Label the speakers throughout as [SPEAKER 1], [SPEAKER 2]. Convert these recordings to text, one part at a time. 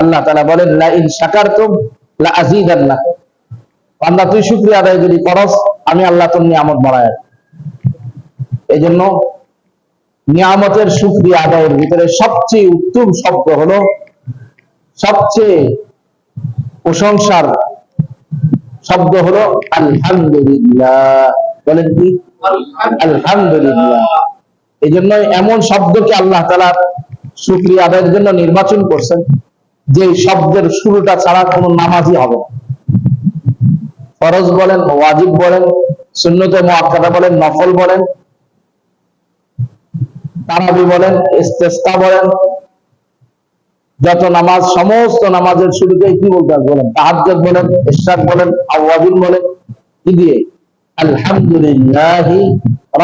[SPEAKER 1] আল্লাহ তাআলা বলেন লা ইন শাকারতুম লা আযীদান্নাকুম, বান্দা তুই শুকরিয়া আদায় যদি করস আমি আল্লাহ তোর নিয়ামত বাড়ায়। এই জন্য নিয়ামতের শুকরিয়া আদায়ের ভিতরে সবচেয়ে উত্তম শব্দ হলো, সবচেয়ে প্রশংসার শব্দ হলো আলহামদুলিল্লাহ। বলেন কি? আলহামদুলিল্লাহ। এই জন্য এমন শব্দকে আল্লাহ তাআলা শুকরিয়া আদায়ের জন্য নির্বাচন করছেন যে শব্দের শুরুটা ছাড়া কোনো নামাজই হবে না। ফরজ বলেন, ওয়াজিব বলেন, সুন্নতে মুআক্কাদা বলেন, নফল বলেন, তারাবি বলেন, ইস্তেসকা বলেন, যত নামাজ সমস্ত নামাজের শুরুতে কি বলতে হবে বলেন? তাহাজ্জুদ বলেন, ইশরাক বলেন, আওয়াবিন বলেন, কি দিয়ে? আলহামদুলিল্লাহি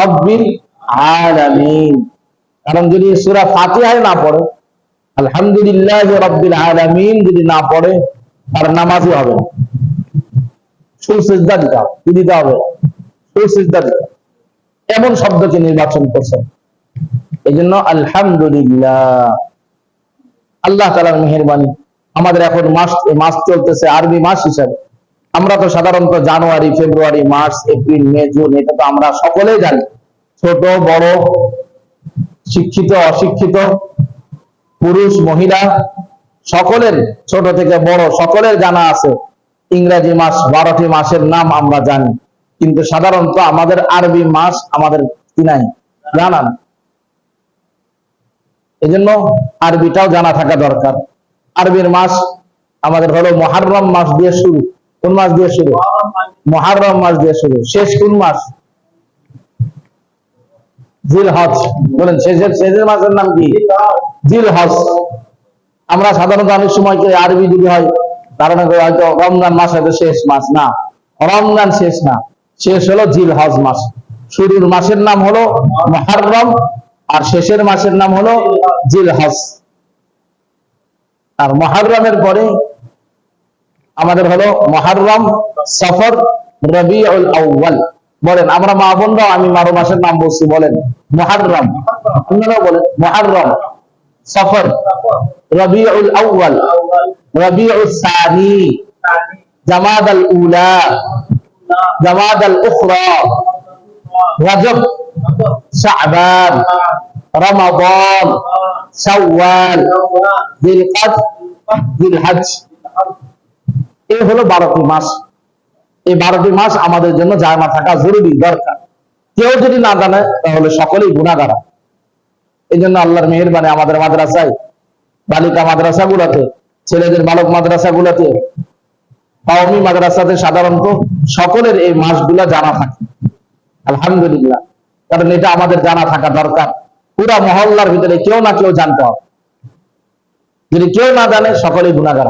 [SPEAKER 1] রাব্বিল আলামিন। কারণ যদি সূরা ফাতিহায় না পড়ে, আলহামদুলিল্লাহি রাব্বিল আলামিন যদি না পড়ে, তার নামাজই হবে না। ফুল সিজদা দিতে হবে। কি দিতে হবে? ফুল সিজদা দিতে হবে। এমন শব্দকে নির্বাচন করছেন। এই জন্য আলহামদুলিল্লাহ। আল্লাহ তাআলার মেহেরবানি, আমাদের এখন মাস চলতেছে আরবি মাস হিসাবে। আমরা তো সাধারণত জানুয়ারি, ফেব্রুয়ারি, মার্চ, এপ্রিল, মে, জুন, এটা তো আমরা সকলেই জানি। ছোট বড়, শিক্ষিত অশিক্ষিত, পুরুষ মহিলা সকলের, ছোট থেকে বড় সকলের জানা আছে ইংরেজি মাস 12টি মাসের নাম আমরা জানি, কিন্তু সাধারণত আমাদের আরবি মাস আমাদের কি নাই, জানা না। এই জন্য আরবিটাও জানা থাকা দরকার। আরবির মাস আমাদের হলো মুহররম মাস দিয়ে শুরু। কোন মাস দিয়ে শুরু? মুহররম মাস দিয়ে শুরু। শেষ কোন মাস? জিলহজ। বলেন শেষের মাসের নাম কি? জিলহজ। আমরা সাধারণত অনেক সময় কি আরবি যদি হয় কারণ হয়তো রমজান মাস হয়তো শেষ মাস, না, রমজান শেষ না, শেষ হলো জিলহজ মাস। শুরুর মাসের নাম হলো মুহররম আর শেষের মাসের নাম হলো জিলহজ। আর মুহররমের পরে আমাদের হলো মুহররম, সফর, রবিউল আউয়াল। বলেন আমরা মা বোনরা, আমি 12 মাসের নাম বলছি, বলেন মুহররম, আপনারাও বলেন মুহররম, সফর, রবিউল আউয়াল, রবিউল সানি, জামাদাল উলা, জামাদাল উখরা, রজব, শাবান, রমাদান, শাওয়াল, জিলকদ, জিলহজ। এই হলো 12টি মাস। এই 12টি মাস আমাদের জন্য জানা থাকা জরুরি, দরকার। কেউ যদি না জানে তাহলে সকলেই গুনাহগার। এই জন্য আল্লাহর মেহেরবানি আমাদের মাদ্রাসায়, বালিকা মাদ্রাসাগুলোতে, ছেলেদের বালক মাদ্রাসাগুলোতে, কওমি মাদ্রাসাতে সাধারণত সকলের এই মাসগুলো জানা থাকে। আলহামদুলিল্লাহ। কারণ এটা আমাদের জানা থাকা দরকার। পুরা মহল্লার ভিতরে কেউ না কেউ জানতে হবে। যদি কেউ না জানে সকলেই গুনাহগার।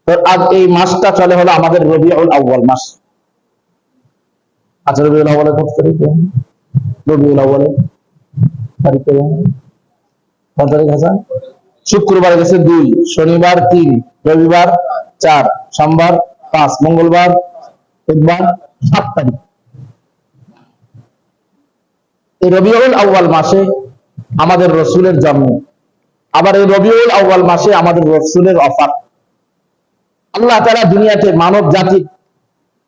[SPEAKER 1] তো আজ এই মাসটা চলে হলো আমাদের রবিউল আউয়াল মাস। আচ্ছা, রবিউল আউয়ালে কত তারিখ? রবিউল আউয়ালে তারিখ কত তারিখ আছে? শুক্রবার গেছে 2, শনিবার 3, রবিবার 4, সোমবার 5, মঙ্গলবার, বুধবার 7 তারিখ। এই রবিউল আউয়াল মাসে আমাদের রাসূলের জন্ম। আবার এই রবিউল আউয়াল মাসে আমাদের রাসূলের ওফাত। আল্লাহ তাআলা দুনিয়াতে মানব জাতি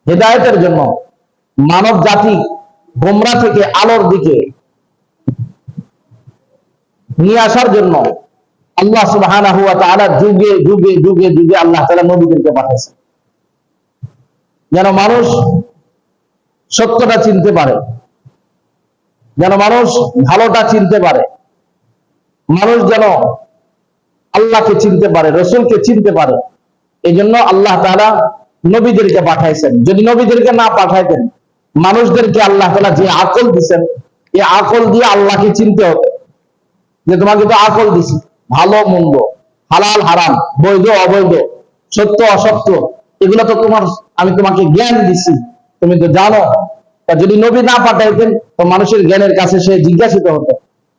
[SPEAKER 1] হেদায়েতের জন্য, মানব জাতি গোমরাহ থেকে আলোর দিকে নিয়ে আসার জন্য আল্লাহ সুবহানাহু ওয়া তাআলা যুগে যুগে যুগে যুগে আল্লাহ তাআলা নবীদেরকে পাঠাইছেন, যেন মানুষ সত্যটা চিনতে পারে, যেন মানুষ ভালোটা চিনতে পারে, মানুষ যেন আল্লাহকে চিনতে পারে, রাসূলকে চিনতে পারে। এই জন্য আল্লাহ তাআলা নবীদেরকে পাঠাইছেন। যদি নবীদেরকে না পাঠাইতেন, মানুষদেরকে আল্লাহ তাআলা যে আকল দিয়েছেন, এই আকল দিয়ে আল্লাহকে চিনতে হবে। যে তোমাকে তো আকল দিছি, ভালো মন্দ, হালাল হারাম, বৈধ অবৈধ, সত্য অসত্য, এগুলো তো আমি তোমাকে জ্ঞান দিছি, তুমি তো জানো। যদি নবী না পাঠাইতেন তো মানুষের জ্ঞানের কাছে সে জিজ্ঞাসিত হতো।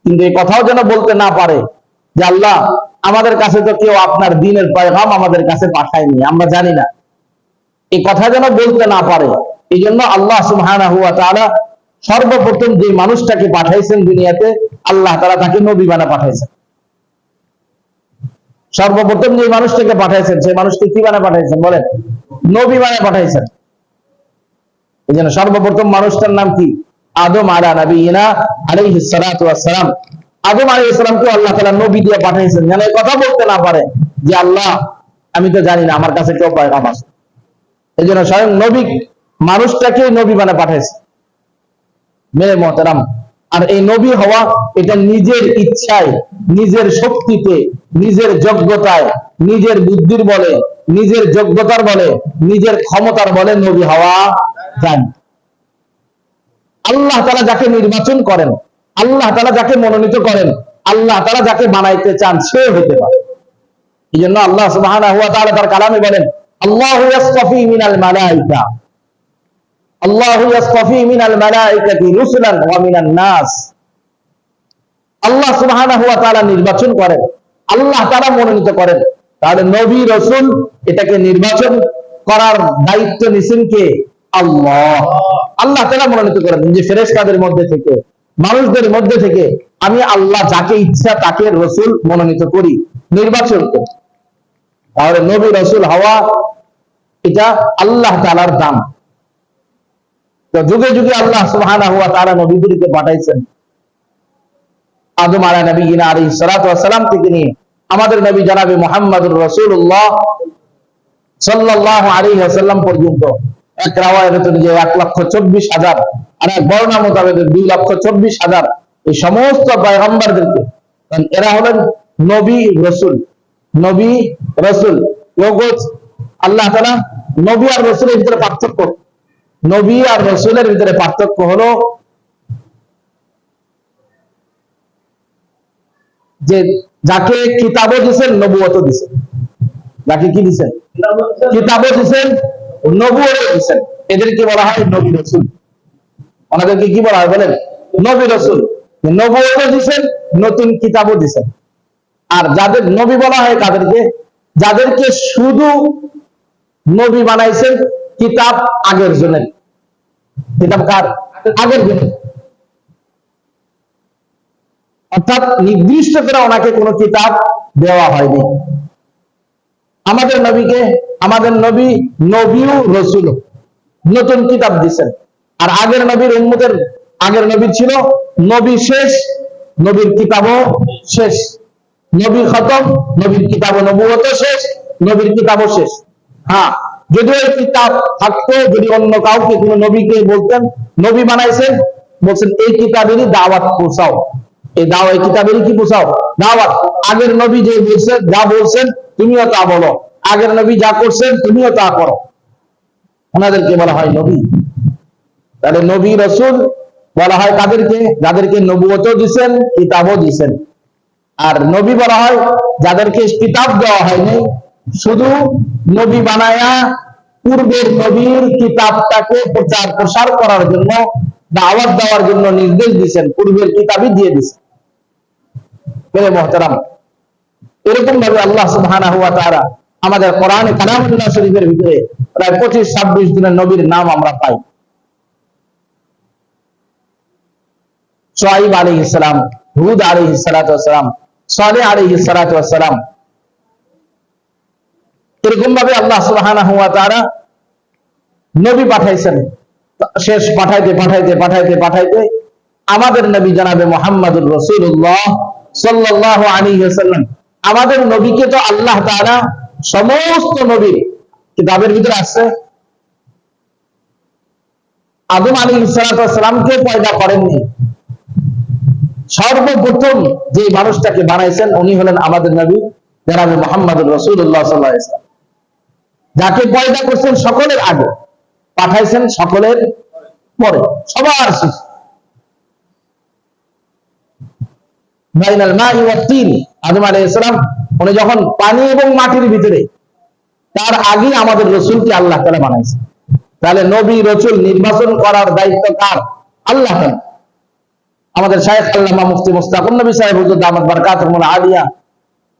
[SPEAKER 1] কিন্তু এই কথাও যেন বলতে না পারে যে আল্লাহ আমাদের কাছে তো কেউ আপনার দ্বীনের পয়গাম আমাদের কাছে পাঠায়নি, আমরা জানি না। এই কথা যেন বলতে না পারে, এই জন্য আল্লাহ সুবহানাহু ওয়া তাআলা সর্বপ্রথম যে মানুষটাকে পাঠাইছেন দুনিয়াতে, আল্লাহ তাআলা তাকে নবী বানা পাঠাইছেন। সর্বপ্রথম যে মানুষটাকে পাঠাইছেন সেই মানুষকে কি বানায় পাঠাইছেন বলেন? নবী বানায় পাঠাইছেন। এই জন্য সর্বপ্রথম মানুষটার নাম কি? আদম আলা নবিয়িনা আলাইহিস সালাতু ওয়াস সালাম। আদম আলাইহিস সালামকে আল্লাহ তাআলা নবী দিয়ে পাঠাইছেন, যেন এই কথা বলতে না পারে যে আল্লাহ আমি তো জানি না, আমার কাছে কেউ পয়গাম আছে। এই জন্য স্বয়ং নবী মানুষটাকে নবী বানায় পাঠাইছে। মেরে মোহতারাম, আর এই নবী হওয়া এটা নিজের ইচ্ছায়, নিজের শক্তিতে, নিজের যোগ্যতায়, নিজের বুদ্ধির বলে, নিজের যোগ্যতার বলে, নিজের ক্ষমতার বলে নবী হওয়া যায় না। আল্লাহ তাআলা যাকে নির্বাচন করেন, আল্লাহ তাআলা যাকে মনোনীত করেন, আল্লাহ তাআলা যাকে বানাইতে চান সে হতে পারে। এই জন্য আল্লাহ সুবহানাহু ওয়া তাআলা তার কালামে বলেন, আল্লাহু ইয়াসতাফি মিনাল মালাইকা, আল্লাহু ইয়াসতাফি মিনাল মালাইকাতি রুসুলান ওয়া মিনান নাস। আল্লাহ সুবহানাহু ওয়া তাআলা নির্বাচন করেন, আল্লাহ তাআলা মনোনীত করেন। তাহলে নবী রাসূল এটাকে নির্বাচন করার দায়িত্ব নিছেন কে? আল্লাহ। আল্লাহ তাআলা মনোনীত করেন যে ফেরেশতাদের মধ্যে থেকে, মানুষদের মধ্যে থেকে আমি আল্লাহ যাকে ইচ্ছা তাকে রাসূল মনোনীত করি, নির্বাচন করি। তাহলে নবী রাসূল হওয়া এটা আল্লাহ তাআলার দান। তো যুগে যুগে আল্লাহ সুবহানাহু ওয়া তাআলা নবীদেরকে পাঠাইছেন। আদম আলা নবিয়িনা আলাইহিস সালাতু ওয়াস সালাম থেকে নিয়ে আমাদের নবী জনাবে মুহাম্মদুর রাসূলুল্লাহ সাল্লাল্লাহু আলাইহি ওয়াসাল্লাম পর্যন্ত। এক রাওয়ায়াতে যে 1,24,000, আর এক বর্ণনা মোতাবেক 2,24,000 এই সমস্ত পয়গম্বরদেরকে, কারণ এরা হলেন নবী রাসূল। নবী রাসূল আল্লাহ তাআলা নবী আর রাসূলের ভিতরে পার্থক্য, নবী আর রাসূলের ভিতরে পার্থক্য হলো যে যাকে কিতাবও দিয়েছেন নবুয়তও দিয়েছেন। যাকে কি দিয়েছেন? কিতাবও দিয়েছেন, নবুয়তও দিয়েছেন। এদেরকে বলা হয় নবী রাসূল। ওনাদেরকে কি বলা হয় বলেন? নবী রাসূল। নবুয়তও দিয়েছেন, নতুন কিতাবও দিয়েছেন। আর যাদের নবী বলা হয় তাদেরকে যাদেরকে শুধু নবী বানাইছেন কিতাব আগের জনের। কিতাব কার? আগের জনের। অর্থাৎ নির্দিষ্ট করে ওনাকে কোনো কিতাব দেওয়া হয়নি। আমাদের নবীকে, আমাদের নবী নবীও রাসূল, নতুন কিতাব দিয়েছেন। আর আগের নবীর উম্মতের, আগের নবী ছিল নবী শেষ, নবীর কিতাবও শেষ। নবী খতম, নবীর কিতাবও নবুয়তও শেষ, নবীর কিতাবও শেষ। হ্যাঁ, যদি ওই কিতাব থাকতো, যদি অন্য কাউকে কোনো নবীকে বলতেন নবী বানাইছেন, বলছেন এই কিতাবেরই দাওয়াত পৌঁছাও, এই দাওয়াত কিতাবেরই কি পৌঁছাও? দাওয়াত। আগের নবী যে বলছেন, যা বলছেন তুমিও তা বলো, আগের নবী যা করছেন তুমিও তা করো। ওনাদেরকে বলা হয় নবী। তাহলে নবী রাসূল বলা হয় তাদেরকে যাদেরকে নবুয়তও দিয়েছেন, কিতাবও দিয়েছেন। আর নবী বলা হয় যাদেরকে কিতাব দেওয়া হয়নি, শুধু নবী বানায়া পূর্বের নবীর কিতাবটাকে প্রচার প্রসার করার জন্য, দাওয়াত দেওয়ার জন্য নির্দেশ দিয়েছেন, পূর্বের কিতাবই দিয়ে দিয়েছেন। মেরে মুহতারাম, এরকম ভাবে আল্লাহ সুবহানাহু ওয়া তাআলা আমাদের কোরআনে কালামুল্লাহ শরীফের ভিতরে প্রায় 25-26 জনের নবীর নাম আমরা পাই। শুআইব আলাইহিস সালাম, হুদ আলাইহিস সালাতু ওয়াস সালাম, সালেহ আলাইহিস সালাতু ওয়াস সালাম। এরকম ভাবে আল্লাহ সুবহানাহু ওয়া তাআলা নবী পাঠাইছেন। শেষ পাঠাইতে পাঠাইতে পাঠাইতে পাঠাইতে আমাদের নবী জনাবে মুহাম্মদুর রাসূলুল্লাহ সাল্লাল্লাহু আলাইহি ওয়াসাল্লাম, আমাদের নবীকে তো আল্লাহ তাআলা সমস্ত নবীর কিতাবের ভিতরে আছে। আদম আলাইহিস সালাতু ওয়াস সালামকে পয়দা করেননি। সর্বপ্রথম যে মানুষটাকে বানাইছেন উনি হলেন আমাদের নবী জনাবে মুহাম্মদুর রাসূলুল্লাহ সাল্লাল্লাহু আলাইহি ওয়াসাল্লাম। যাকে পয়দা করছেন সকলের আগে, পাঠাইছেন সকলের পরে, সবার শেষে। বাইনাল মাই ওয়াত তিন, আদম আলাইহিস সালাম উনি যখন পানি এবং মাটির ভিতরে, তার আগে আমাদের রাসূলকে আল্লাহ তাআলা বানাইছেন। তাহলে নবী রাসূল নির্বাচন করার দায়িত্ব কার? আল্লাহ তাআলা। আমাদের শায়েখ আল্লামা মুফতি মুস্তাকুন নবী সাহেব হুজুর দামাত বারাকাতুহুল আলিয়া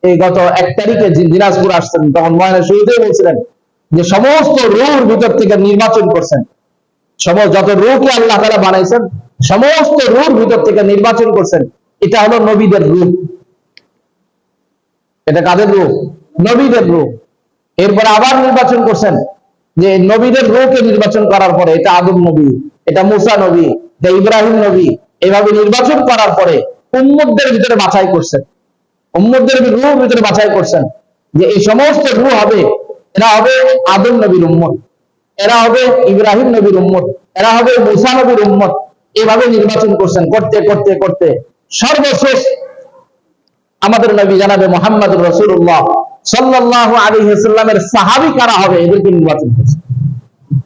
[SPEAKER 1] এই গত 1 তারিখে দিনাজপুর আসছেন, তখন বয়ানের শুরুতেই বলছিলেন যে সমস্ত রূহের ভিতর থেকে নির্বাচন করছেন। সমস্ত যত রূহকে আল্লাহ তাআলা বানাইছেন, সমস্ত রূহের ভিতর থেকে নির্বাচন করছেন। এটা হলো নবীদের রূহ। এটা কাদের রূহ? নবীদের রূহ। এরপরে আবার নির্বাচন করছেন, যে নবীদের রূহকে নির্বাচন করার পরে এটা আদম নবী, এটা মুসা নবী, এটা ইব্রাহিম নবী, এভাবে নির্বাচন করার পরে উম্মতদের ভিতরে বাছাই করছেন, উম্মতদের রূহ ভিতরে বাছাই করছেন যে এই সমস্ত রূহ হবে, এরা হবে আদম নবীর উম্মত, এরা হবে ইব্রাহিম নবীর উম্মত, এরা হবে মুসা নবীর উম্মত। এভাবে নির্বাচন করছেন, করতে করতে করতে সর্বশেষ আমাদের নবী জানাবে মুহাম্মদুর রাসূলুল্লাহ সাল্লাল্লাহু আলাইহি ওয়াসাল্লামের সাহাবী কারা হবে এদেরকে নির্বাচন করছেন,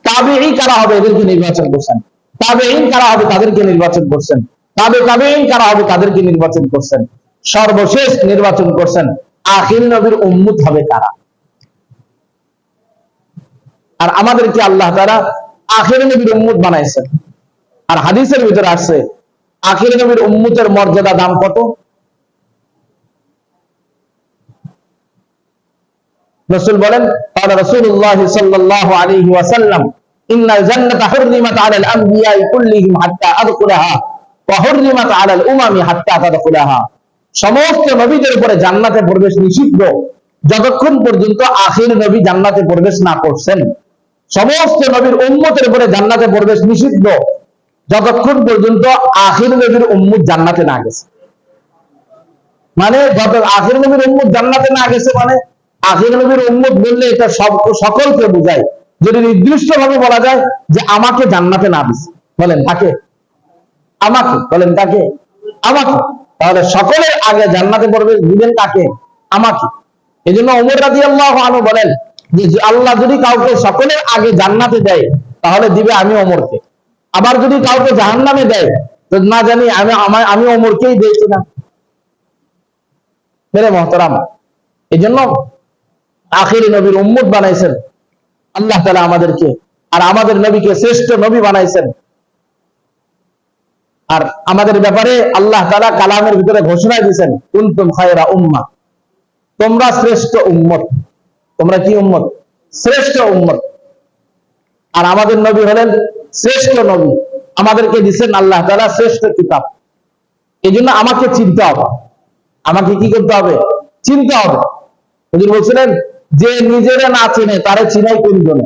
[SPEAKER 1] তাবেঈ কারা হবে এদেরকে নির্বাচন করছেন, তাবেঈন কারা হবে তাদেরকে নির্বাচন করছেন, তাবেঈন কারা হবে তাদেরকে নির্বাচন করছেন, সর্বশেষ নির্বাচন করছেন আখির নবীর উম্মত হবে কারা। আর আমাদেরকে আল্লাহ তাআলা আখির নবীর উম্মত বানাইছেন। আর হাদিসের ভিতরে আসছে আখির নবীর উম্মতের মর্যাদা দাম কত। রাসূল বলেন, قال رسول الله صلى الله عليه وسلم ان الجنه حرمت على الانبياء كلهم حتى ادخلها وحرمت على الامم حتى تدخلها। সমস্ত নবীদের উপরে জান্নাতে প্রবেশ নিষিদ্ধ যতক্ষণ পর্যন্ত আখির নবী জান্নাতে প্রবেশ না করছেন। সমস্ত নবীর উম্মতের উপরে জান্নাতে প্রবেশ নিষিদ্ধ যতক্ষণ পর্যন্ত আখির নবীর উম্মত জান্নাতে না গেছে। মানে যত আখির নবীর উম্মত জান্নাতে না গেছে, মানে আখির নবীর উম্মত বললে এটা সকলকে বোঝায়। যদি নির্দিষ্ট ভাবে বলা যায় যে আমাকে জান্নাতে না দিছে, বলেন তাকে, আমাকে, বলেন তাকে, আমাকে, তাহলে সকলের আগে জান্নাতে প্রবেশ দিবেন কাকে? আমাকে। এই জন্য ওমর রাদিয়াল্লাহু আনহু বলেন যে আল্লাহ যদি কাউকে সকলের আগে জান্নাতে দেয় তাহলে দিবে আমি ওমরকে, আবার যদি কাউকে জাহান্নামে দেয় তো না জানি আমি ওমরকেই দিয়েছি না। মেরে মহতারাম, এই জন্য আখির নবীর উম্মত বানাইছেন আল্লাহ তাআলা আমাদেরকে, আর আমাদের নবীকে শ্রেষ্ঠ নবী বানাইছেন। আর আমাদের ব্যাপারে আল্লাহ তাআলা কালামের ভিতরে ঘোষণা দিয়েছেন, কুনতুম খায়রা উম্মাহ, তোমরা শ্রেষ্ঠ উম্মত। তোমরা কি উম্মত? শ্রেষ্ঠ উম্মত। আর আমাদের নবী হলেন শ্রেষ্ঠ নবী, আমাদেরকে দিয়েছেন আল্লাহ তাআলা শ্রেষ্ঠ কিতাব। এই জন্য আমাকে চিনতে হবে, আমাকে কি করতে হবে? চিনতে হবে। হুজুর বলছিলেন যে নিজেরে না চিনে তারে চিনাই কোন জন্য?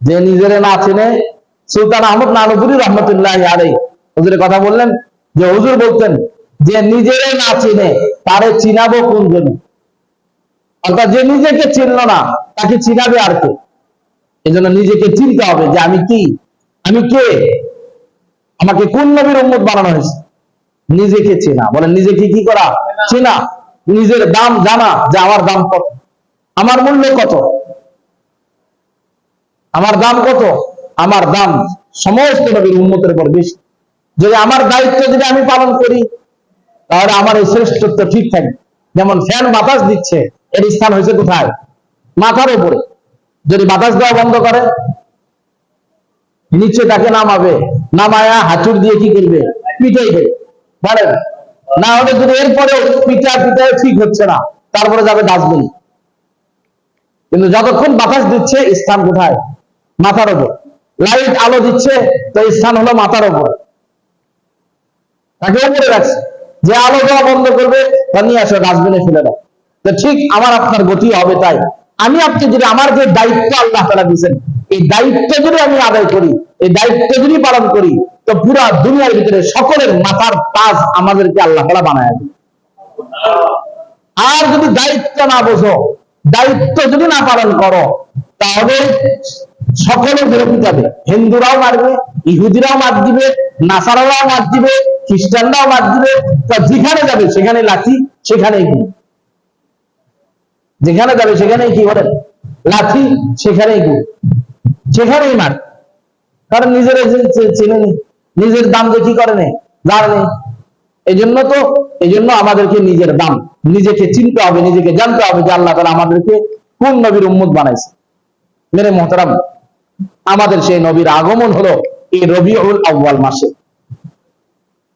[SPEAKER 1] যে নিজেরে না চিনে, সুলতান আহমদ নানুপুরি রহমতুল্লাহ আলাইহি হুজুরের কথা বললেন যে হুজুর বলতেন যে নিজেরে না চিনে তারে চিনাবো কোন জন্য? অর্থাৎ যে নিজেকে চিনল না তাকে চিনাবে আর কে? এই জন্য নিজেকে চিনতে হবে যে আমি কি, আমি কে, আমাকে কোন নবীর উম্মত বানানো হয়েছে। নিজেকে চেনা, বলেন নিজেকে কি করা? চেনা। নিজের দাম জানা, যে আমার দাম কত, আমার মূল্য কত, আমার দাম কত, আমার দাম সমস্ত নবীর উম্মতের উপর বেশি। যদি আমার দায়িত্ব যদি আমি পালন করি তাহলে আমার এই শ্রেষ্ঠত্ব ঠিক থাকবে। যেমন ফ্যান বাতাস দিচ্ছে, এর স্থান হয়েছে কোথায়? মাথার উপরে। যদি বাতাস দেওয়া বন্ধ করে নিচে তাকে নামাবে, নামায়া হাঁটুর দিয়ে কি করবে? পিটাইবে, বলেন না হলে যদি এরপরে পিটায় ঠিক হচ্ছে না তারপরে যাবে ডাস্টবিন। কিন্তু যতক্ষণ বাতাস দিচ্ছে স্থান কোথায়? মাথার উপর। লাইট আলো দিচ্ছে তো স্থান হলো মাথার উপর, তাকে উপরে রাখছে। যে আলো দেওয়া বন্ধ করবে তা নিয়ে আসো ডাস্টবিনে ফেলে দাও। তো ঠিক আমার আপনার গতি হবে তাই। আমি আপনি যদি আমার যে দায়িত্ব আল্লাহ তাআলা দিয়েছেন এই দায়িত্ব যদি আমি আদায় করি, এই দায়িত্ব যদি পালন করি, তো পুরা দুনিয়ার ভিতরে সকলের মাথার তাজ আমাদেরকে আল্লাহ তাআলা বানায় দেবে। আর যদি দায়িত্ব না বোঝো, দায়িত্ব যদি না পালন করো, তাহলে সকলে বিরোধী যাবে। হিন্দুরাও মারবে, ইহুদিরাও মার দিবে, নাসারারাও মার দিবে, খ্রিস্টানরাও মার দিবে। তা যেখানে যাবে সেখানে লাঠি, সেখানেই গুলি। যেখানে যাবে সেখানেই কি বলেন? লাঠি, সেখানেই গুলি, সেখানেই মার। কারণ নিজের চেনে নি, নিজের দাম যে কি করে নেই, জানে। এই জন্য আমাদেরকে নিজের দাম, নিজেকে চিনতে হবে, নিজেকে জানতে হবে যে আল্লাহ তাআলা আমাদেরকে কোন নবীর উম্মত বানাইছে। মেরে মুহতারাম, আমাদের সেই নবীর আগমন হলো এই রবিউল আউয়াল মাসে।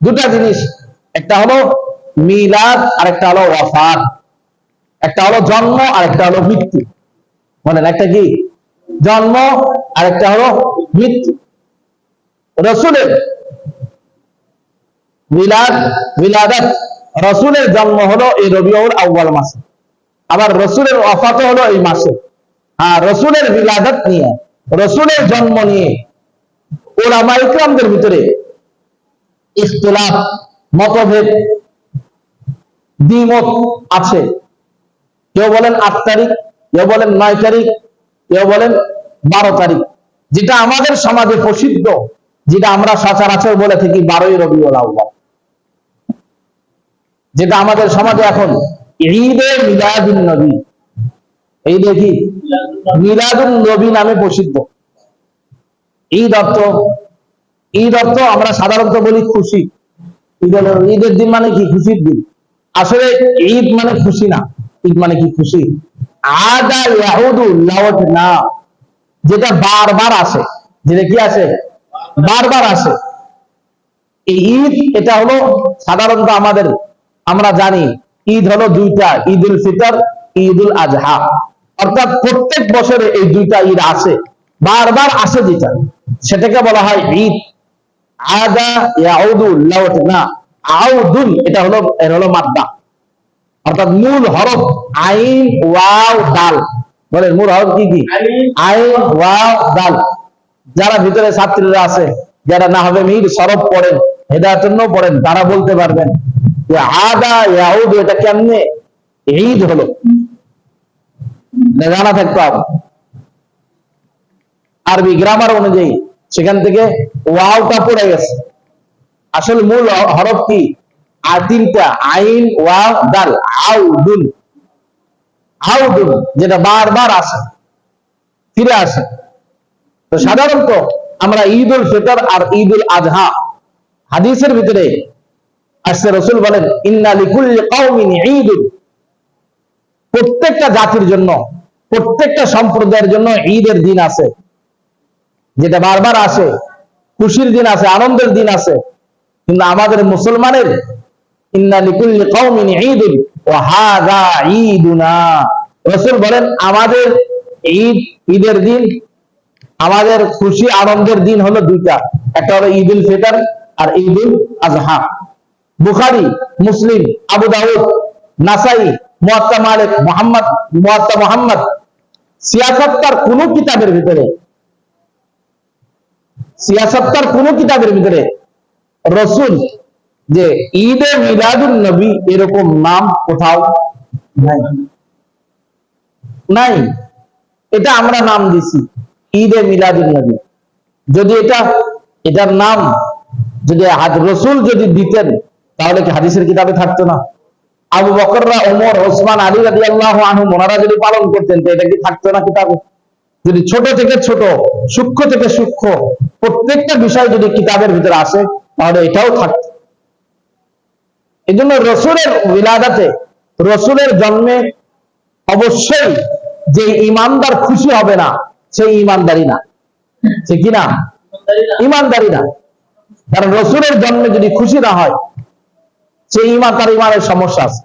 [SPEAKER 1] দুটা জিনিস, একটা হলো মিলাদ আর একটা হলো ওয়াফাত। একটা হলো জন্ম আর একটা হলো মৃত্যু। বলেন একটা কি? জন্ম আর একটা হলো মৃত্যু। রাসূলের মিলাদ, বিলাদাত, রাসূলের জন্ম হলো এই রবিউল আউয়াল মাসে। আবার রসুলের ওয়াফাত হলো এই মাসে। হ্যাঁ, রসুলের বিলাদত নিয়ে, রসুলের জন্ম নিয়ে উলামা ইকরামদের ভিতরে ইখতিলাফ, মতভেদ, দ্বিমত আছে। কেউ বলেন 8 তারিখ, কেউ বলেন 9 তারিখ, কেউ বলেন 12 তারিখ। যেটা আমাদের সমাজে প্রসিদ্ধ, যেটা আমরা সচরাচর বলে থাকি 12ই রবিউল আউয়াল, যেটা আমাদের সমাজে এখন ঈদে মিলাদুন নবী, এই দেখি মিলাদুন নবী নামে প্রসিদ্ধ। ঈদ অর্থ আমরা সাধারণত বলি খুশি। ঈদের দিন মানে কি? খুশির দিন। আসলে ঈদ মানে খুশি না, ঈদ মানে কি? খুশি। আদা ইয়াউদু লাওয়াত না, যেটা বারবার আসে, যেটা কি আসে? বারবার আসে। এই ঈদ, এটা হলো সাধারণত আমরা জানি ঈদ হলো দুইটা, ঈদুল ফিতর, ঈদুল আজহা। অর্থাৎ প্রত্যেক বছরে এই দুইটা ঈদ আসে, বারবার আসে, যেটা সেটাকে বলা হয় ঈদ। আদা ইয়াউদু লাওয়াত না, আউদুন এটা হলো মাদ্দা, অর্থাৎ মূল হরফ আইন ওয়াও দাল। বলেন মূল হরফ কি কি? আইন ওয়াও দাল। যারা ভিতরে ছাত্রীরা আছে, যারা নাহবে মির সরফ পড়েন, হেদায়েতের জন্য পড়েন, তারা বলতে পারবেন যে আদা ইয়াউদু এটা কেমনে ঈদ হলো, জানা থাকতে হবে। আরবি গ্রামার অনুযায়ী সেখান থেকে ওয়াওটা পড়ে গেছে। আসলে মূল হরফ কি? আর তিনটা, আইন ওয়াও দাল, আউদুন। আউদুন যেটা বারবার আসে, ফিরে আসে। তো সাধারণত আমরা ঈদুল ফিতর আর ঈদুল আজহা, হাদিসের ভিতরে আসছে, রাসূল বলেন ইন্না লিকুল্লি কওমিন ঈদুন, প্রত্যেকটা জাতির জন্য, প্রত্যেকটা সম্প্রদায়ের জন্য ঈদের দিন আছে, যেটা বারবার আসে, খুশির দিন আছে, আনন্দের দিন আছে। কিন্তু আমাদের মুসলমানের ইন্না লিকুল্লি কওমিন ঈদুন ওয়া হাযা ঈদুনা, রাসূল বলেন আমাদের ঈদের দিন, আমাদের খুশি আনন্দের দিন হলো দুইটা, একটা হলো ঈদুল ফিতর আর ঈদুল আজহা। বুখারী, মুসলিম, আবু দাউদ, নাসাই, মুয়াত্তা মালিক, মুয়াত্তা মুহাম্মদ, সিয়াসাত্তার কোন কিতাবের ভিতরে রাসূল যে ঈদে মিলাদুন নবী এরকম নাম কোথাও নাই। এটা আমরা নাম দিছি ঈদে মিলাদুন নবী। যদি এটার নাম যদি রাসূল যদি দিতেন, তাহলে কি হাদিসের কিতাবে থাকতো না? আবু বকররা, ওমর, ওসমান, আলী রাদিয়াল্লাহু আনহুম ওনারা যদি পালন করতেন, তো এটা কি থাকতো না কিতাবে? যদি ছোট থেকে ছোট, সূক্ষ্ম থেকে সূক্ষ্ম প্রত্যেকটা বিষয় যদি কিতাবের ভিতরে আসে, তাহলে এটাও থাকতো। এই জন্য রসুলের উলাদাতে, রসুলের জন্মে অবশ্যই যে ইমানদার খুশি হবে না, সেই ইমানদারি না। সে কি না? ইমানদারি না। কারণ রসুলের জন্মে যদি খুশি না হয়, সেই তার ইমানের সমস্যা আছে।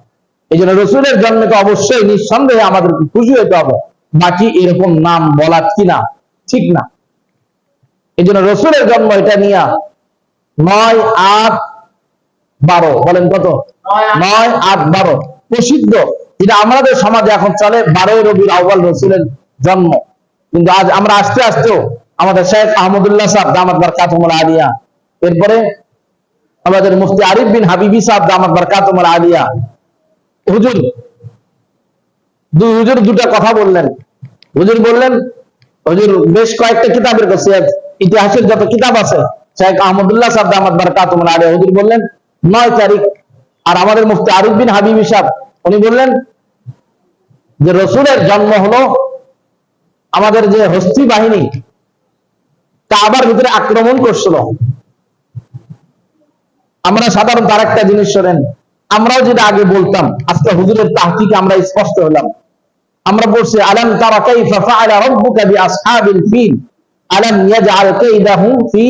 [SPEAKER 1] এই জন্য রসুলের জন্মে তো অবশ্যই নিঃসন্দেহে আমাদেরকে খুশি হতে হবে, বাকি এরকম নাম বলা কি না, ঠিক না। এই জন্য রসুলের জন্ম এটা নিয়ে 9, 8, 12, বলেন কত? 9, 8, 12 প্রসিদ্ধ। যেটা আমাদের সমাজে এখন চলে 12ই রবিউল আউয়াল রসুলের জন্ম। কিন্তু আজ আমরা আস্তে আস্তেও আমাদের শেখ আহমদুল্লাহ সাহেব দামাত বারকাতুহুল আলিয়া, এরপরে আমাদের মুফতি আরিফ বিন হাবিবি সাহেব দামাত বারকাতুহুল আলিয়া, হুজুর দুটা কথা বললেন। হুজুর বললেন, হুজুর বেশ কয়েকটা কিতাবের কাছে, ইতিহাসের যত কিতাব আছে, শেখ আহমদুল্লাহ সাহেব দামাত বারকাতুহুল আলিয়া হুজুর বললেন 9 তারিখ। আর আমাদের মুফতি আরিফ বিন হাবিবি সাহেব উনি বললেন যে রসুলের জন্ম হলো আমাদের যে হস্তি বাহিনী কাবার ভিতরে আক্রমণ করছিল। আমরা সাধারণত আরেকটা জিনিস শোনেন, আমরাও যেটা আগে বলতাম, আজকে হুজুরের তাহকিকে আমরা স্পষ্ট হলাম। আমরা বলছি আলাম তারা কাইফা ফাআলা রাব্বুকা বিআসহাবিল ফিল আলাম ইয়াজআল কাইদাহুম ফি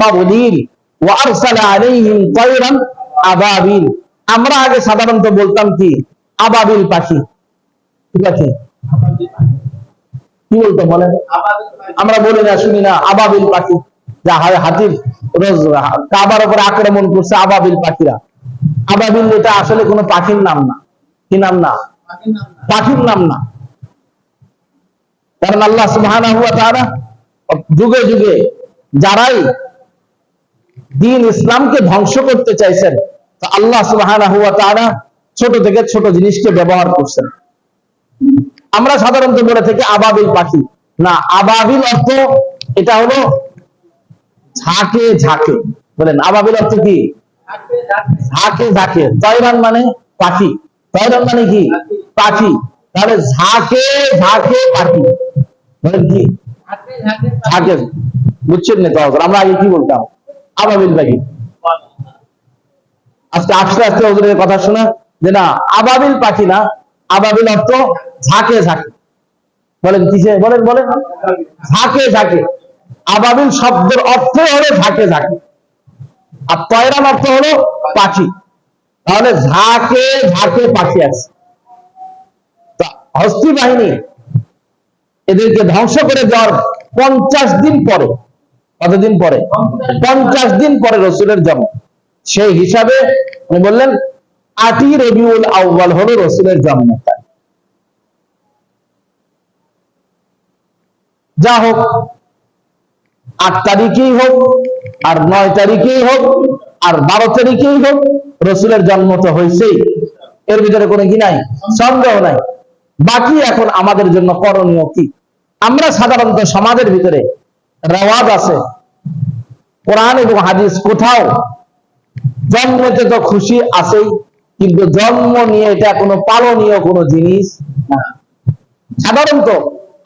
[SPEAKER 1] তাদলিল ওয়া আরসালা আলাইহিম তায়রান আবাবিল। আমরা আগে সাধারণত বলতাম কি? আবাবিল পাখি। ঠিক আছে, কি বলতো বলেন? আমরা বলি না, শুনি না আবাবিল পাখি, যা হয় হাতির রোজ কাবার উপরে আক্রমণ করছে আবাবিল পাখিরা। আবাবিল এটা আসলে কোনো পাখির নাম না। কি নাম না? পাখির নাম না। কারণ আল্লাহ সুবহানাহু ওয়া তাআলা যুগে যুগে যারাই দ্বীন ইসলামকে ধ্বংস করতে চাইছেন, তো আল্লাহ সুবহানাহু ওয়া তাআলা ছোট থেকে ছোট জিনিসকে ব্যবহার করছেন। আমরা সাধারণত বলে থাকি আবাবিল পাখি, না, আবাবিল অর্থ এটা হলো ঝাঁকে ঝাঁকে। বলেন আবাবিল অর্থ কি? ঝাঁকে ঝাঁকে। তয়রান মানে পাখি, তয়রান মানে কি? পাখি। তাহলে ঝাঁকে ঝাঁকে পাখি, বলেন কি? ঝাঁকে। বুঝছেন না? তো আমরা আগে কি বলতাম? আবাবিল পাখি। আজকে আস্তে আস্তে হুজুরের কথা শোনা যে না, আবাবিল পাখি না, আবাবিল অর্থ ঝাঁকে ঝাঁকে। বলেন কিসে? বলেন বলেন। ঝাঁকে ঝাঁকে। আবাবিল শব্দের অর্থ হলো ঝাঁকে ঝাঁকে, আর তয়রান অর্থ হলো পাখি। তাহলে ঝাঁকে ঝাঁকে পাখি আছে। হস্তি বাহিনী এদেরকে ধ্বংস করে দেওয়ার 50 দিন পরে, কতদিন পরে? 50 দিন পরে রসুলের জন্ম। সেই হিসাবে উনি বললেন 8ই রবিউল আউয়াল হলো রসুলের জন্ম। যা হোক, 8 তারিখেই হোক আর 9 তারিখেই হোক আর 12 তারিখেই হোক, রসুলের জন্ম তো হয়েছেই, এর ভিতরে কোনো কি নাই, সন্দেহ নাই। বাকি এখন আমাদের জন্য করণীয় কি? আমরা সাধারণত সমাজের ভিতরে রেওয়াজ আছে, কোরআন এবং হাদিস কোথাও জন্মতে তো খুশি আছেই, কিন্তু জন্ম নিয়ে এটা কোনো পালনীয় কোনো জিনিস না। সাধারণত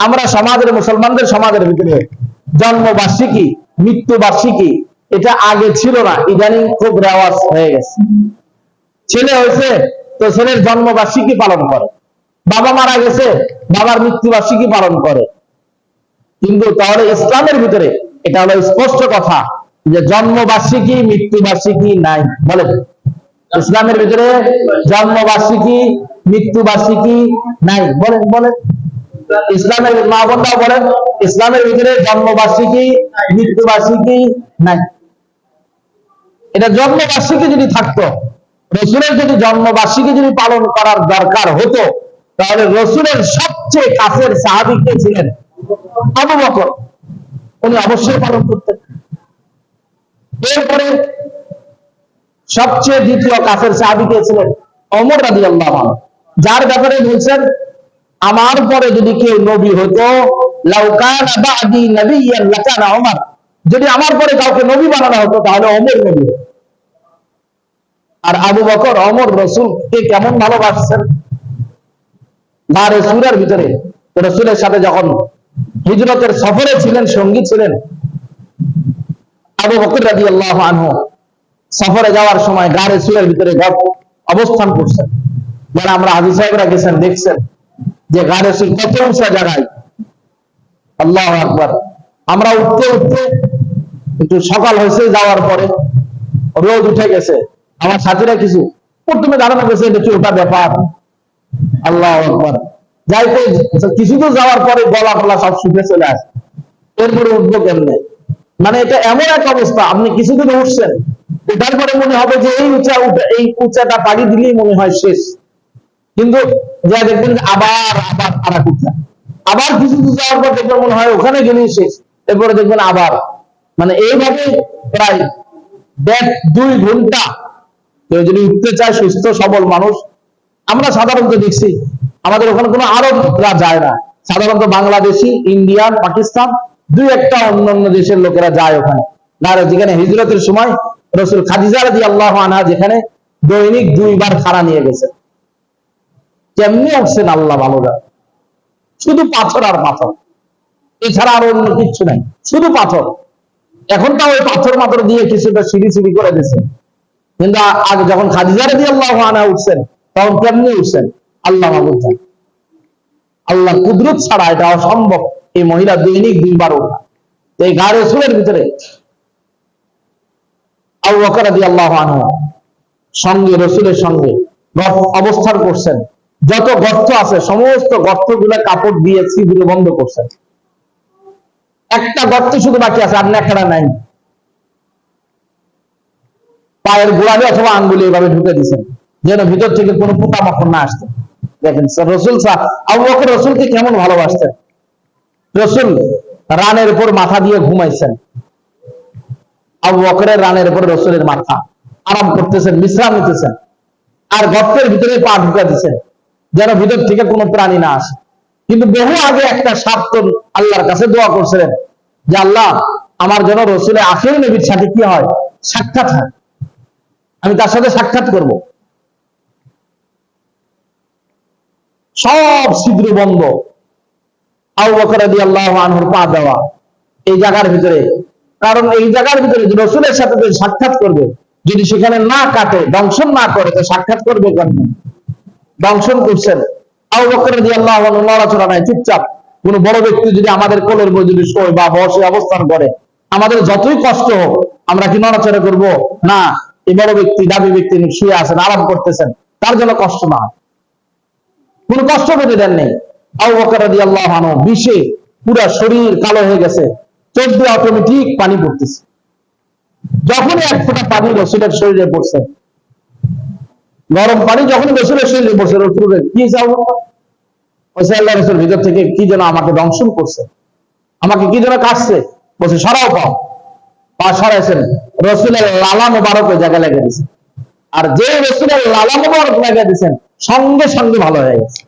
[SPEAKER 1] আমরা সমাজের, মুসলমানদের সমাজের ভিতরে জন্মবার্ষিকী, মৃত্যুবার্ষিকী এটা আগে ছিল না, ইদানিং খুব রেওয়াজ হয়ে গেছে। ছেলে হয়েছে তো ছেলের জন্মবার্ষিকী পালন করে, বাবা মারা গেছে বাবার মৃত্যুবার্ষিকী পালন করে। কিন্তু তাহলে ইসলামের ভিতরে এটা হলো স্পষ্ট কথা যে জন্মবার্ষিকী মৃত্যুবার্ষিকী নাই। বলেন ইসলামের ভিতরে জন্মবার্ষিকী মৃত্যুবার্ষিকী নাই। বলেন বলেন, ইসলামের মা বোনরাও বলেন, ইসলামের ভিতরে জন্মবার্ষিকী মৃত্যুবার্ষিকী নাই। এটা জন্মবার্ষিকী যদি থাকতো, রসুলের যদি জন্মবার্ষিকী যদি পালন করার দরকার হতো, তাহলে রসুলের সবচেয়ে কাছের সাহাবী কে ছিলেন? আবু বকর। উনি অবশ্যই পালন করতেন। এরপরে সবচেয়ে দ্বিতীয় কাছের সাহাবী কে ছিলেন? ওমর রাদিয়াল্লাহু আনহু, যার ব্যাপারে বলছেন আমার পরে যদি কেউ নবী হতো, লাউ কানা বাদি নাবিয়্যান লাকানা ওমর, যদি আমার পরে কাউকে নবী বানানো হতো তাহলে ওমর নবী হতো। আর আবু বকর, ওমর রাসূলকে কেমন ভালোবাসছেন। গারে সূরার ভিতরে রাসূলের সাথে যখন হিজরতের সফরে ছিলেন, সঙ্গী ছিলেন, আবু বকর রাদিয়াল্লাহু আনহু সফরে যাওয়ার সময় গারে সূরার ভিতরে অবস্থান করছেন। যারা আমরা হাজী সাহেবরা গেছেন দেখছেন যে গারে সূর কত উঁচা জায়গায়। আল্লাহু আকবার। আমরা উঠতে উঠতে একটু সকাল হয়েছে, যাওয়ার পরে রোদ উঠে গেছে। আমার সাথীরা কিছু প্রথমে ধারণা করেছে এটা কি ওটা ব্যাপার। আল্লাহু আকবার। যাইতে কিছু তো যাওয়ার পরে গলা ফলা সব শুকে চলে আসে, এরপরে উঠবো কেমনে? মানে এটা এমন এক অবস্থা, আপনি কিছুদিন উঠছেন, উঠার পরে মনে হবে যে এই উঁচাটা পাড়ি দিলেই মনে হয় শেষ, কিন্তু যা দেখবেন আবার আবার আরেক উঁচা, আবার কিছু দূর যাওয়ার পর দেখবেন মনে হয় ওখানে গেলেই শেষ, এরপরে দেখবেন আবার, মানে এইভাবে প্রায় 1.5-2 ঘন্টা কেউ যদি উঠতে চায়, সুস্থ সবল মানুষ। আমরা সাধারণত দেখছি আমাদের ওখানে কোনো আরবরা যায় না, সাধারণত বাংলাদেশি, ইন্ডিয়ান, পাকিস্তান, 2-1টা অন্যান্য দেশের লোকেরা যায় ওখানে। না, যেখানে হিজরতের সময় রাসূল খাদিজা রাদিয়াল্লাহু আনহা যেখানে দৈনিক 2 বার খাড়া নিয়ে গেছে। কেমনি উঠছেন আল্লাহ ভালো জানে, শুধু পাথর আর পাথর, এছাড়া আর অন্য কিচ্ছু নাই, শুধু পাথর। এখন তো ওই পাথর মাথর দিয়ে কিছুটা সিঁড়ি সিঁড়ি করে দিয়েছে, কিন্তু আগে যখন খাদিজা রাদিয়াল্লাহু আনহা উঠছেন তখন কেমনি উঠছেন আল্লাহ মাহবুব জানেন। আল্লাহ কুদরত ছাড়া এটা অসম্ভব এই মহিলা দৈনিক 2 বার ওঠা। এই গারে সূরের ভিতরে আবু বকর রাদিয়াল্লাহু আনহু সঙ্গে রাসূলের সঙ্গে অবস্থান করছেন। যত গর্ত আছে সমস্ত গর্তগুলো কাপড় দিয়ে ছিদ্র বন্ধ করছেন। একটা গর্ত শুধু বাকি আছে, আর নেকড়া নাই। পায়ের গোড়ালি অথবা আঙ্গুলি এভাবে ঢুকে দিয়েছেন যেন ভিতর থেকে কোনো পোকামাকড় না আসতে। দেখেন রসুল আবু বকর রসুলকে কেমন ভালোবাসতেন। রসুল রানের উপর মাথা দিয়ে ঘুমাইছেন, আবু বকরের রানের উপর রসুলের মাথা, আরাম করতেছেন, বিশ্রাম নিতেছেন, আর গর্তের ভিতরে পা ঢুকা দিচ্ছেন যেন ভিতর থেকে কোনো প্রাণী না আসে। কিন্তু বহু আগে একটা সাপ তো আল্লাহর কাছে দোয়া করছিলেন যে আল্লাহ আমার যেন রসুলের আখেরি নবীর সাথে কি হয়, সাক্ষাৎ হয়, আমি তার সাথে সাক্ষাৎ করব। সব ছিদ্র বন্ধ, আবু বকর রাদিয়াল্লাহু আনহুর পা দেওয়া এই জায়গার ভিতরে। কারণ এই জায়গার ভিতরে যে রসুলের সাথে সাক্ষাৎ করবে, যদি সেখানে না কাটে, দংশন না করে, তো সাক্ষাৎ করবে কেন? দংশন করছেন। আবু বকর রাদিয়াল্লাহু আনহু নড়াচড়া নাই, চুপচাপ। কোন বড় ব্যক্তি যদি আমাদের কোলের উপর যদি শোয় বা বসে অবস্থান করে, আমাদের যতই কষ্ট হোক আমরা কি নড়াচড়া করব? না। এই বড় ব্যক্তি, দাবি ব্যক্তি শুয়ে আছেন, আরাম করতেছেন, তার জন্য কষ্ট না হয়, কোন কষ্ট পেতে দেন নেই। আবু বকর রাদিয়াল্লাহু আনহু বিষে পুরো শরীর কালো হয়ে গেছে, চোখ দিয়ে অটোমেটিক পানি পড়তেছে। যখনই এক ফোঁটা পানি রসুলের শরীরে পড়ছে, গরম পানি যখন রসুলের শরীরে পড়ছে, রসুলের কি চাও, আল্লাহ রসুল ভিতর থেকে কি যেন আমাকে দংশন করছে, আমাকে কি যেন কাটছে, বলছে সরাও পাও। পা সরাইছেন, রসুলের লালা মোবারক ওই জায়গায় লেগে দিয়েছে। আর যে রসুলের লালা মোবারক লেগে দিয়েছেন, সঙ্গে সঙ্গে ভালো হয়ে গেছে।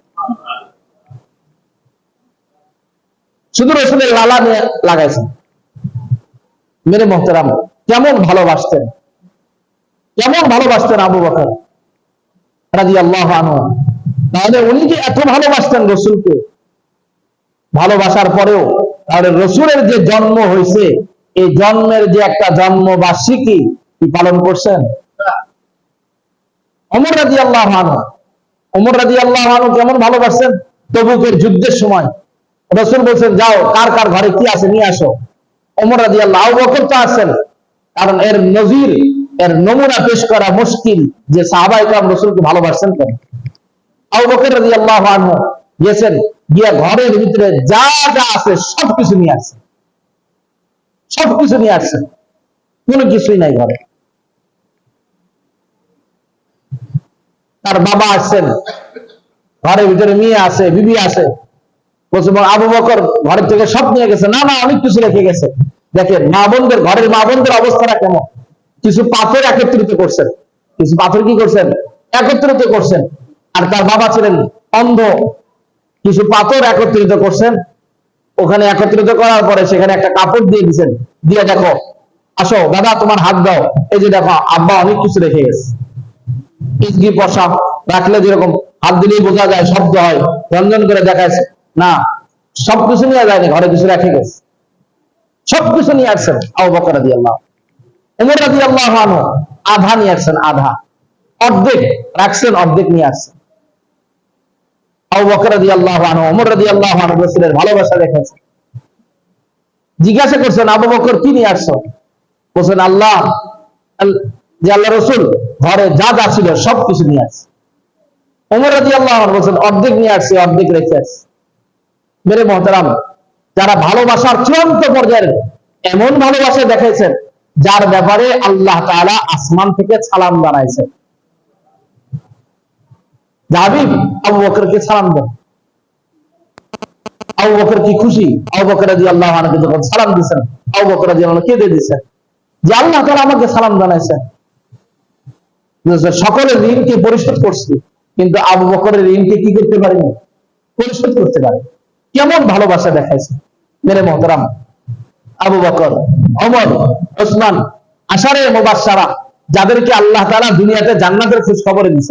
[SPEAKER 1] শুধু রসুলের লালা নিয়ে লাগাইছেন। মেরে মোহতারাম, কেমন ভালোবাসতেন, কেমন ভালোবাসতেন আবু বকর রাদিয়াল্লাহু আনহু। তাহলে উনি যে এত ভালোবাসতেন রসুলকে, ভালোবাসার পরেও তাহলে রসুলের যে জন্ম হয়েছে, এই জন্মের যে একটা জন্মবার্ষিকী কি পালন করছেন? ওমর রাদিয়াল্লাহু আনহু, ওমর রাদিয়াল্লাহু আনহু কেমন ভালোবাসতেন। তবুকের যুদ্ধের সময় রসুল বলছেন যাও, কার কার ঘরে কি আছে নিয়ে আসো। ওমর রাদিয়াল্লাহু, আবু বকর তো আছেন, কারণ এর নজির, এর নমুনা পেশ করা মুশকিল যে সাহাবায়ে কেরাম রসুলকে ভালোবাসতেন কেন। আবু বকর রাদিয়াল্লাহু আনহু গেছেন, গিয়ে ঘরের ভিতরে যা যা আছে সবকিছু নিয়ে আসছেন, সবকিছু নিয়ে আসছেন, কোনো কিছুই নাই ঘরে। তার বাবা আসছেন, ঘরের ভিতরে মেয়ে আছে, বিবি আছে। বলছে আবু বকর ঘরের থেকে সব নিয়ে গেছে। না না, অনেক কিছু রেখে গেছে। দেখেন মা বোনদের, ঘরের মা বোনদের অবস্থাটা কেমন। কিছু পাথর একত্রিত করছেন, কিছু পাথর কি করছেন, একত্রিত করছেন। আর তার বাবা ছিলেন অন্ধ, কিছু পাথর একত্রিত করছেন। ওখানে একত্রিত করার পরে সেখানে একটা কাপড় দিয়ে দিচ্ছেন, দিয়ে দেখো, আসো দাদা তোমার হাত দাও, এই যে দেখো আব্বা অনেক কিছু রেখে গেছে। ইসগি পোশাক রাখলে যেরকম হাত দিলেই বোঝা যায়, শব্দ হয়, রঞ্জন করে দেখাচ্ছে না, সবকিছু নিয়ে যায়নি, ঘরে কিছু রেখে গেছে, সবকিছু নিয়ে আসছেন আবু বকর রাদিয়াল্লাহু। ওমর রাদিয়াল্লাহু আনহু আধা নিয়ে আসছেন, আধা, অর্ধেক রাখছেন, অর্ধেক নিয়ে আসছেন। আবু বকর রাদিয়াল্লাহু আনহু ওমর রাদিয়াল্লাহু আনহু রাসূলের ভালোবাসা দেখাচ্ছেন। জিজ্ঞাসা করছেন আবু বকর কি নিয়ে আসছো? বলছেন আল্লাহ, যে আল্লাহ রসুল ঘরে যা যা ছিল সবকিছু নিয়ে আসছে। ওমর রাদিয়াল্লাহু আনহু বলছেন অর্ধেক নিয়ে আসছে, অর্ধেক রেখে আসছে। মেরে মোহতারাম, যারা ভালোবাসার চূড়ান্ত পর্যায়ের এমন ভালোবাসা দেখাইছেন, যার ব্যাপারে আল্লাহ তাআলা আসমান থেকে সালাম জানাইছেন, হাবিব আবু বকরকে সালাম দেন। আবু বকর কি খুশি, আবু বকর রাদিয়াল্লাহু আনহু যখন সালাম দিয়েছেন, আবু বকর রাদিয়াল্লাহু আনহু কেঁদে দিয়েছেন যে আল্লাহ তাআলা আমাকে সালাম জানাইছেন। সকলের ঋণকে পরিশোধ করছি, কিন্তু আবু বকরের ঋণকে কি করতে পারিনি, পরিশোধ করতে পারি। কেমন ভালোবাসা দেখাইছে মেরে মোহতারাম। আবু বকর, ওমর, ওসমান, আশারে মুবাশশারা, যাদেরকে আল্লাহ তাআলা দুনিয়াতে জান্নাতের খোঁজ খবর দিয়েছেন।